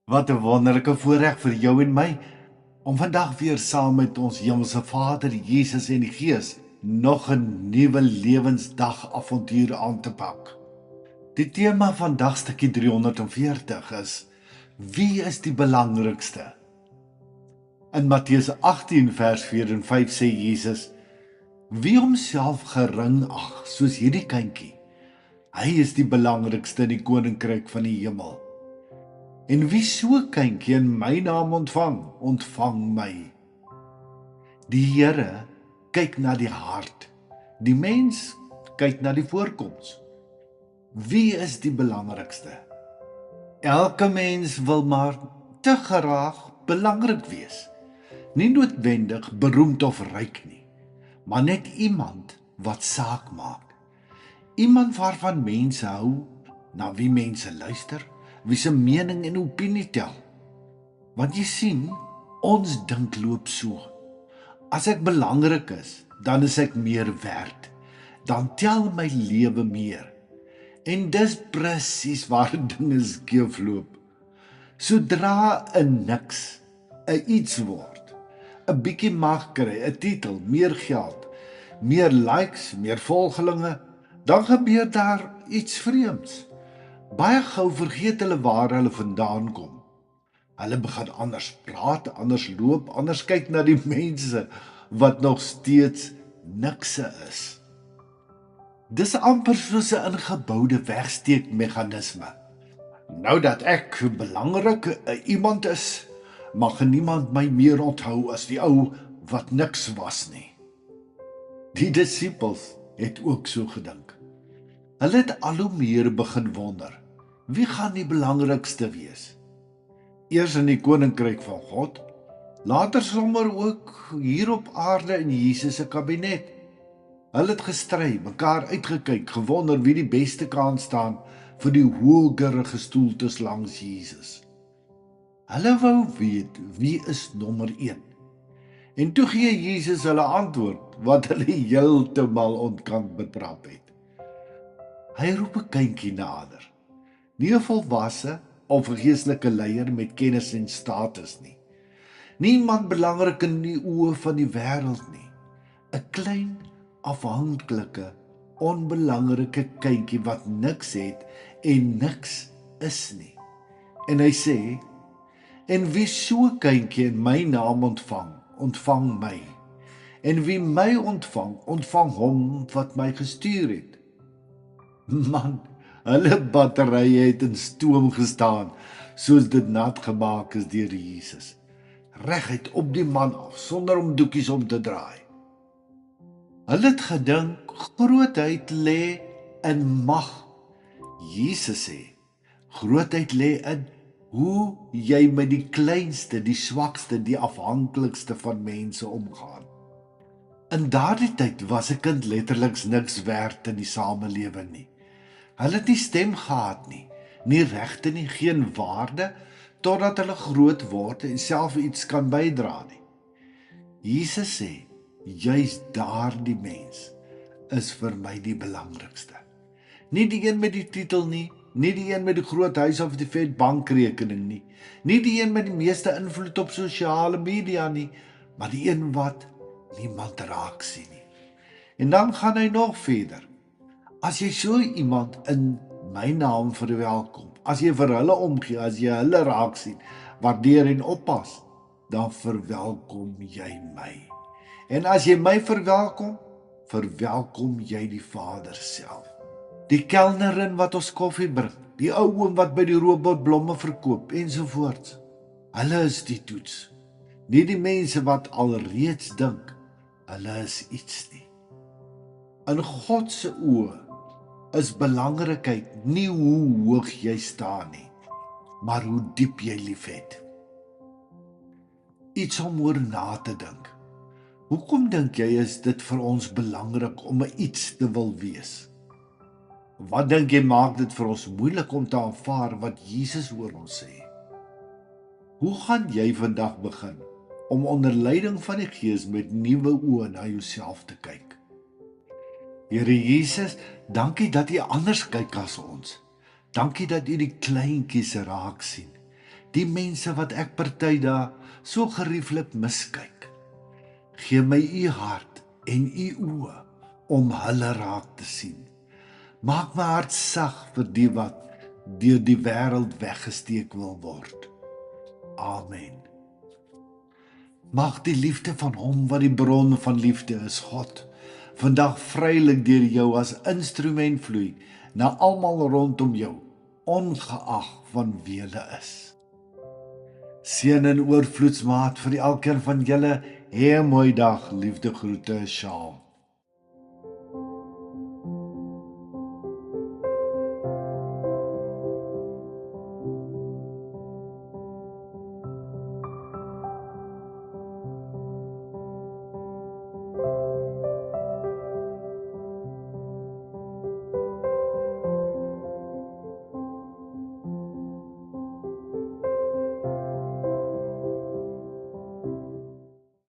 Wat 'n wonderlike voorreg vir jou en my om vandag weer saam met ons Hemelse Vader, Jesus en die Gees nog 'n nuwe lewensdag avontuur aan te pak. Die tema van dagstukkie 340 is: Wie is die belangrikste? In Matteus 18 vers 4 en 5 sê Jesus: Wie homself gering ag soos hierdie kindjie, hy is die belangrikste in die koninkryk van die hemel. En wie so kindjie in my naam ontvang, ontvang my. Die Here kyk na die hart. Die mens kyk na die voorkoms. Wie is die belangrikste? Elke mens wil maar te graag belangrik wees. Nie noodwendig beroemd of ryk nie, maar net iemand wat saak maak. Iemand waarvan mense hou, na wie mense luister, wie se mening en opinie tel. Want jy sien, ons dink loop so. As ek belangrik is, dan is ek meer werd. Dan tel my lewe meer. En dis presies waar dinge skeefloop. Sodra 'n niks 'n iets word, 'n bietjie mag kry, 'n titel, meer geld, meer likes, meer volgelinge, dan gebeur daar iets vreemds. Baie gou vergeet hulle waar hulle vandaan kom. Hulle begin anders praat, anders loop, anders kyk na die mense wat nog steeds nikse is. Dis amper soos 'n ingeboude wegsteekmeganisme. Nou dat ek belangrik iemand is, mag niemand my meer onthou as die ou wat niks was nie. Die disippels het ook so gedink. Hulle het al hoe meer begin wonder, wie gaan die belangrikste wees? Eers in die koninkryk van God, later sommer ook hier op aarde in Jesus se kabinet. Hulle het gestry, mekaar uitgekyk, gewonder wie die beste kan staan vir die hoëgerige stoeltes langs Jesus. Hulle wou weet wie is nommer 1. En toe gee Jesus hulle antwoord wat hulle heeltemal ontkant betrap het. Hy roep 'n kindjie nader. Nie 'n volwasse of 'n geestelike leier met kennis en status nie. Niemand belangrik in die oë van die wêreld nie. 'n Klein, afhanklike, onbelangrike kindjie wat niks het en niks is nie. En hy sê: En wie so 'n kindjie in my naam ontvang, ontvang my. En wie my ontvang, ontvang hom wat my gestuur het. Man, hulle batterye het in stoom gestaan, soos dit nat gemaak is deur Jesus. Reguit op die man af, sonder om doekies om te draai. Hulle het gedink, grootheid lê in mag. Jesus sê, grootheid lê in hoe jy met die kleinste, die swakste, die afhanklikste van mense omgaan. In daardie tyd was 'n kind letterlik niks werd in die samelewing nie. Hulle het nie stem gehad nie regte nie, geen waarde, totdat hulle groot word en self iets kan bydra nie. Jesus sê, juis daardie mens is vir my die belangrikste. Nie die een met die titel nie die een met die groot huis of die vet bankrekening nie die een met die meeste invloed op sosiale media nie, maar die een wat niemand raak sien nie. En dan gaan hy nog verder. As jy so iemand in my naam verwelkom, as jy vir hulle omgee, as jy hulle raak sien, waardeer en oppas, dan verwelkom jy my. En as jy my verwelkom, verwelkom jy die Vader self. Die kelnerin wat ons koffie bring, die ou oom wat by die robotblomme verkoop, ensovoorts. Hulle is die toets. Nie die mense wat alreeds dink, hulle is iets nie. In God se oë is belangrikheid nie hoe hoog jy staan nie, maar hoe diep jy liefhet. Iets om oor na te dink. Hoekom dink jy is dit vir ons belangrik om iets te wil wees? Wat dink jy maak dit vir ons moeilik om te aanvaar wat Jesus oor ons sê? Hoe gaan jy vandag begin om onder leiding van die Gees met nuwe oë na jouself te kyk? Here Jesus, dankie dat U anders kyk as ons. Dankie dat U die kleintjies raak sien, die mense wat ek partydae so gerieflik miskyk. Gee my u hart en u oë om hulle raak te sien. Maak my hart sag vir die wat deur die wêreld weggesteek wil word. Amen. Mag die liefde van hom wat die bron van liefde is, God, vandag vrylik deur jou as instrument vloei na almal rondom jou, ongeag van wie hulle is. Seën en oorvloedsmaat vir elkeen van julle. 'n mooi dag, liefde groete, Sjaal.